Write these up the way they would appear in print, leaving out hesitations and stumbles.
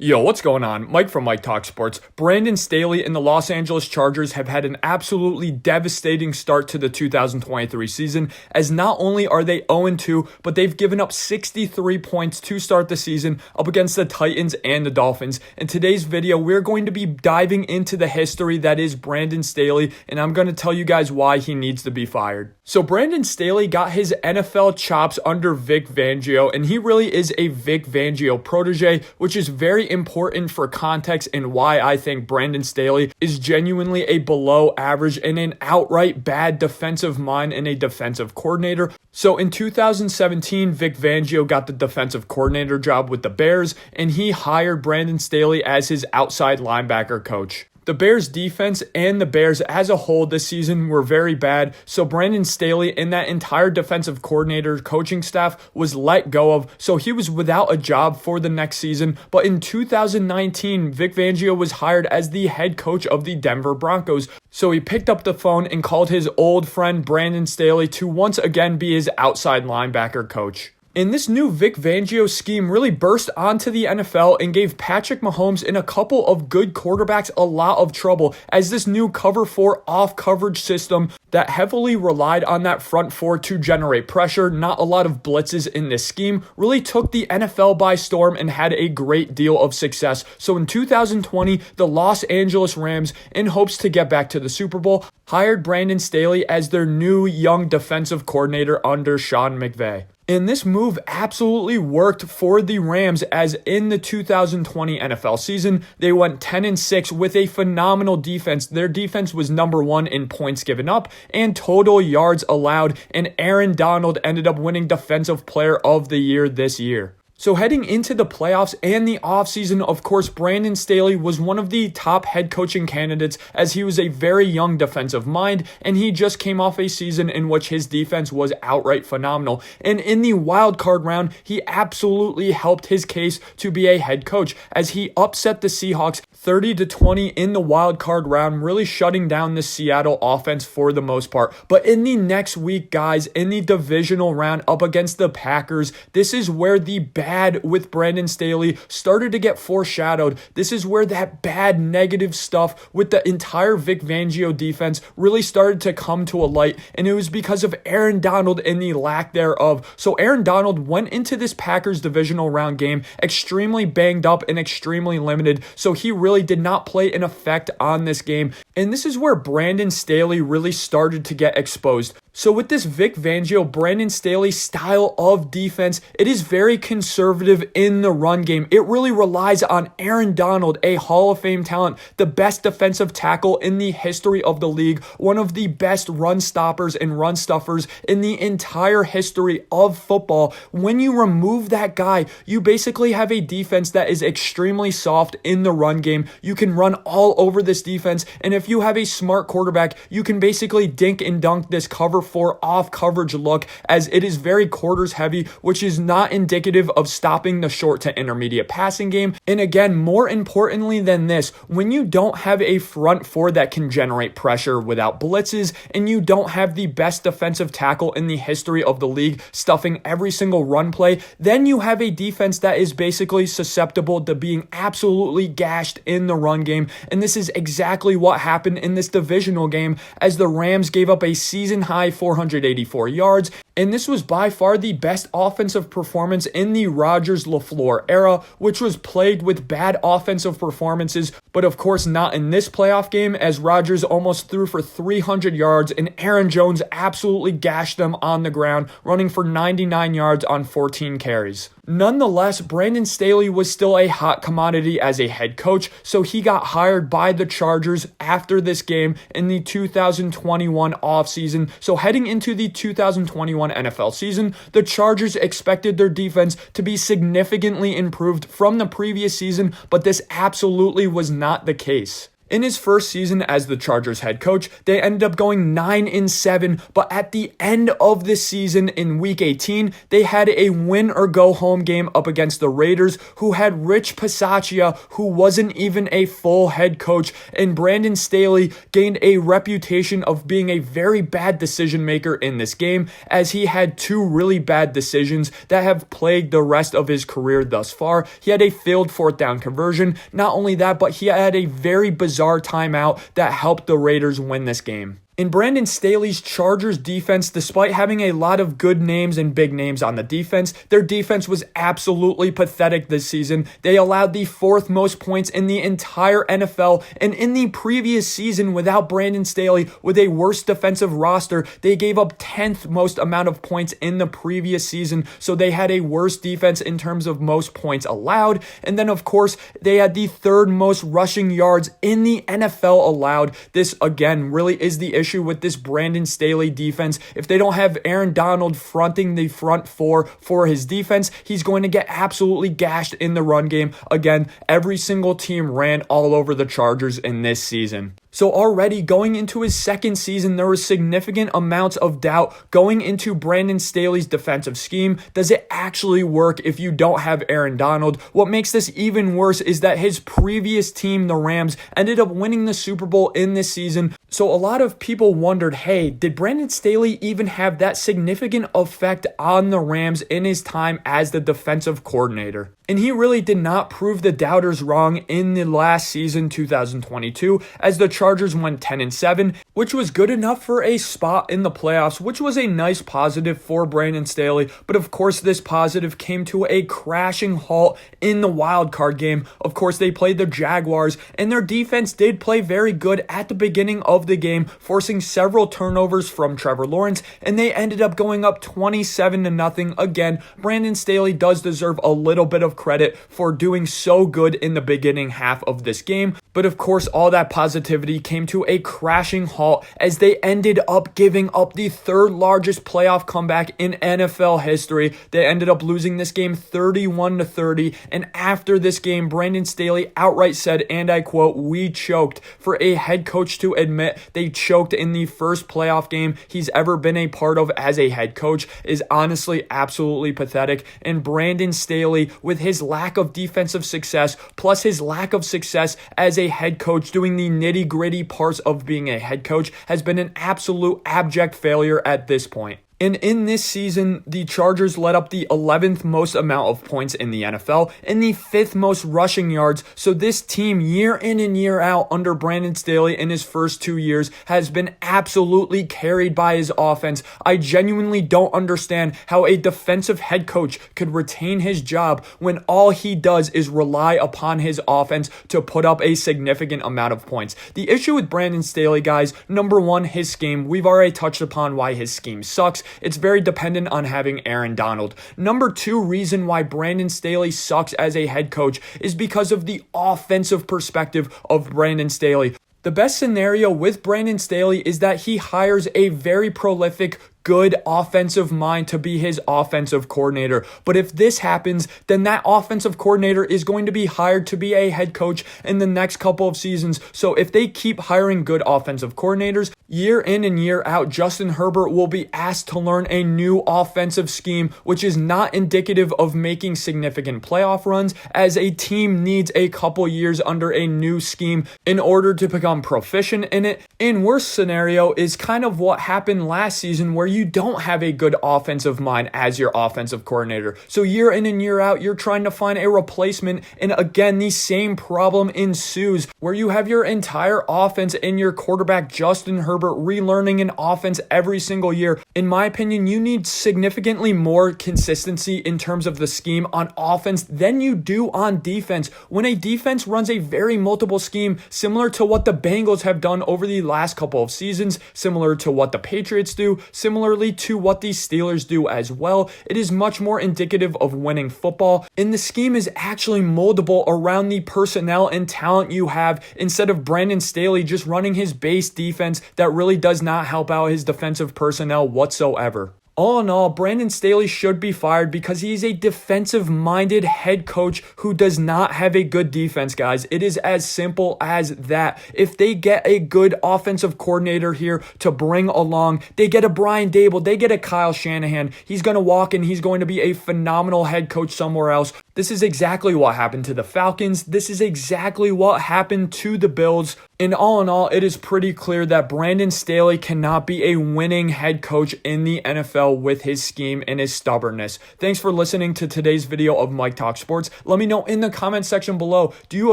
Yo, what's going on? Mike from Mike Talk Sports. Brandon Staley and the Los Angeles Chargers have had an absolutely devastating start to the 2023 season, as not only are they 0-2, but they've given up 63 points to start the season up against the Titans and the Dolphins. In today's video, we're going to be diving into the history that is Brandon Staley, and I'm going to tell you guys why he needs to be fired. So Brandon Staley got his NFL chops under Vic Fangio, and he really is a Vic Fangio protege, which is very important for context and why I think Brandon Staley is genuinely a below average and an outright bad defensive mind and a defensive coordinator. So in 2017, Vic Fangio got the defensive coordinator job with the Bears, and he hired Brandon Staley as his outside linebacker coach. The Bears defense and the Bears as a whole this season were very bad, so Brandon Staley and that entire defensive coordinator coaching staff was let go of, so he was without a job for the next season. But in 2019, Vic Fangio was hired as the head coach of the Denver Broncos. So he picked up the phone and called his old friend Brandon Staley to once again be his outside linebacker coach. And this new Vic Fangio scheme really burst onto the NFL and gave Patrick Mahomes and a couple of good quarterbacks a lot of trouble, as this new cover 4 off coverage system that heavily relied on that front four to generate pressure, not a lot of blitzes in this scheme, really took the NFL by storm and had a great deal of success. So in 2020, the Los Angeles Rams, in hopes to get back to the Super Bowl, hired Brandon Staley as their new young defensive coordinator under Sean McVay. And this move absolutely worked for the Rams, as in the 2020 NFL season, they went 10-6 with a phenomenal defense. Their defense was number 1 in points given up and total yards allowed, and Aaron Donald ended up winning Defensive Player of the Year this year. So heading into the playoffs and the offseason, of course, Brandon Staley was one of the top head coaching candidates, as he was a very young defensive mind, and he just came off a season in which his defense was outright phenomenal. And in the wild card round, he absolutely helped his case to be a head coach, as he upset the Seahawks 30-20 in the wild card round, really shutting down the Seattle offense for the most part. But in the next week, guys, in the divisional round up against the Packers, this is where the bad with Brandon Staley started to get foreshadowed. This is where that bad negative stuff with the entire Vic Fangio defense really started to come to a light, and it was because of Aaron Donald and the lack thereof. So Aaron Donald went into this Packers divisional round game extremely banged up and extremely limited, so he really did not play an effect on this game. And this is where Brandon Staley really started to get exposed. So with this Vic Fangio, Brandon Staley style of defense, it is very conservative in the run game. It really relies on Aaron Donald, a Hall of Fame talent, the best defensive tackle in the history of the league, one of the best run stoppers and run stuffers in the entire history of football. When you remove that guy, you basically have a defense that is extremely soft in the run game. You can run all over this defense, and if you have a smart quarterback, you can basically dink and dunk this cover 4 off coverage look, as it is very quarters heavy, which is not indicative of stopping the short to intermediate passing game. And again, more importantly than this, when you don't have a front four that can generate pressure without blitzes, and you don't have the best defensive tackle in the history of the league stuffing every single run play, then you have a defense that is basically susceptible to being absolutely gashed in the run game. And this is exactly what happened in this divisional game, as the Rams gave up a season high 484 yards, and this was by far the best offensive performance in the Rodgers-LaFleur era, which was plagued with bad offensive performances, but of course not in this playoff game, as Rodgers almost threw for 300 yards and Aaron Jones absolutely gashed them on the ground, running for 99 yards on 14 carries. Nonetheless, Brandon Staley was still a hot commodity as a head coach, so he got hired by the Chargers after this game in the 2021 offseason. So heading into the 2021 NFL season, the Chargers expected their defense to be significantly improved from the previous season, but this absolutely was not the case. In his first season as the Chargers head coach, they ended up going 9-7, but at the end of the season in week 18, they had a win or go home game up against the Raiders, who had Rich Bisaccia, who wasn't even a full head coach, and Brandon Staley gained a reputation of being a very bad decision maker in this game, as he had two really bad decisions that have plagued the rest of his career thus far. He had a failed fourth down conversion. Not only that, but he had a very bizarre timeout that helped the Raiders win this game. In Brandon Staley's Chargers defense, despite having a lot of good names and big names on the defense, their defense was absolutely pathetic this season. They allowed the fourth most points in the entire NFL, and in the previous season without Brandon Staley, with a worse defensive roster, they gave up 10th most amount of points in the previous season, so they had a worse defense in terms of most points allowed. And then of course, they had the third most rushing yards in the NFL allowed. This again really is the issue with this Brandon Staley defense. If they don't have Aaron Donald fronting the front four for his defense, he's going to get absolutely gashed in the run game. Again, every single team ran all over the Chargers in this season. So already going into his second season, there was significant amounts of doubt going into Brandon Staley's defensive scheme. Does it actually work if you don't have Aaron Donald? What makes this even worse is that his previous team, the Rams, ended up winning the Super Bowl in this season. So a lot of people wondered, hey, did Brandon Staley even have that significant effect on the Rams in his time as the defensive coordinator? And he really did not prove the doubters wrong in the last season, 2022, as the Chargers went 10-7, which was good enough for a spot in the playoffs, which was a nice positive for Brandon Staley. But of course, this positive came to a crashing halt in the wild card game. Of course, they played the Jaguars, and their defense did play very good at the beginning of the game, forcing several turnovers from Trevor Lawrence, and they ended up going up 27-0. Again, Brandon Staley does deserve a little bit of credit for doing so good in the beginning half of this game. But of course, all that positivity came to a crashing halt as they ended up giving up the third largest playoff comeback in NFL history. They ended up losing this game 31-30. And after this game, Brandon Staley outright said, and I quote, "We choked." For a head coach to admit they choked in the first playoff game he's ever been a part of as a head coach is honestly absolutely pathetic. And Brandon Staley, with his lack of defensive success, plus his lack of success as a head coach doing the nitty-gritty parts of being a head coach, has been an absolute abject failure at this point. And in this season, the Chargers let up the 11th most amount of points in the NFL and the 5th most rushing yards. So this team, year in and year out, under Brandon Staley in his first 2 years, has been absolutely carried by his offense. I genuinely don't understand how a defensive head coach could retain his job when all he does is rely upon his offense to put up a significant amount of points. The issue with Brandon Staley, guys, number one, his scheme. We've already touched upon why his scheme sucks. It's very dependent on having Aaron Donald. Number two reason why Brandon Staley sucks as a head coach is because of the offensive perspective of Brandon Staley. The best scenario with Brandon Staley is that he hires a very prolific, good offensive mind to be his offensive coordinator. But if this happens, then that offensive coordinator is going to be hired to be a head coach in the next couple of seasons. So if they keep hiring good offensive coordinators, year in and year out, Justin Herbert will be asked to learn a new offensive scheme, which is not indicative of making significant playoff runs, as a team needs a couple years under a new scheme in order to become proficient in it. In worst scenario is kind of what happened last season, where you don't have a good offensive mind as your offensive coordinator. So year in and year out, you're trying to find a replacement. And again, the same problem ensues where you have your entire offense and your quarterback, Justin Herbert, relearning an offense every single year. In my opinion, you need significantly more consistency in terms of the scheme on offense than you do on defense. When a defense runs a very multiple scheme, similar to what the Bengals have done over the last couple of seasons, similar to what the Patriots do, similarly to what the Steelers do as well, it is much more indicative of winning football. And the scheme is actually moldable around the personnel and talent you have, instead of Brandon Staley just running his base defense that really does not help out his defensive personnel whatsoever. All in all, Brandon Staley should be fired because he's a defensive-minded head coach who does not have a good defense, guys. It is as simple as that. If they get a good offensive coordinator here to bring along, they get a Brian Dable, they get a Kyle Shanahan, he's going to walk in, he's going to be a phenomenal head coach somewhere else. This is exactly what happened to the Falcons. This is exactly what happened to the Bills. And all in all, it is pretty clear that Brandon Staley cannot be a winning head coach in the NFL with his scheme and his stubbornness. Thanks for listening to today's video of Mike Talk Sports. Let me know in the comment section below, do you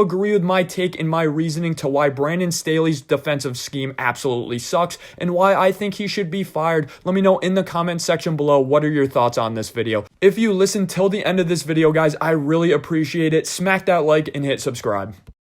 agree with my take and my reasoning to why Brandon Staley's defensive scheme absolutely sucks and why I think he should be fired? Let me know in the comment section below, what are your thoughts on this video? If you listened till the end of this video, guys, I really appreciate it. Smack that like and hit subscribe.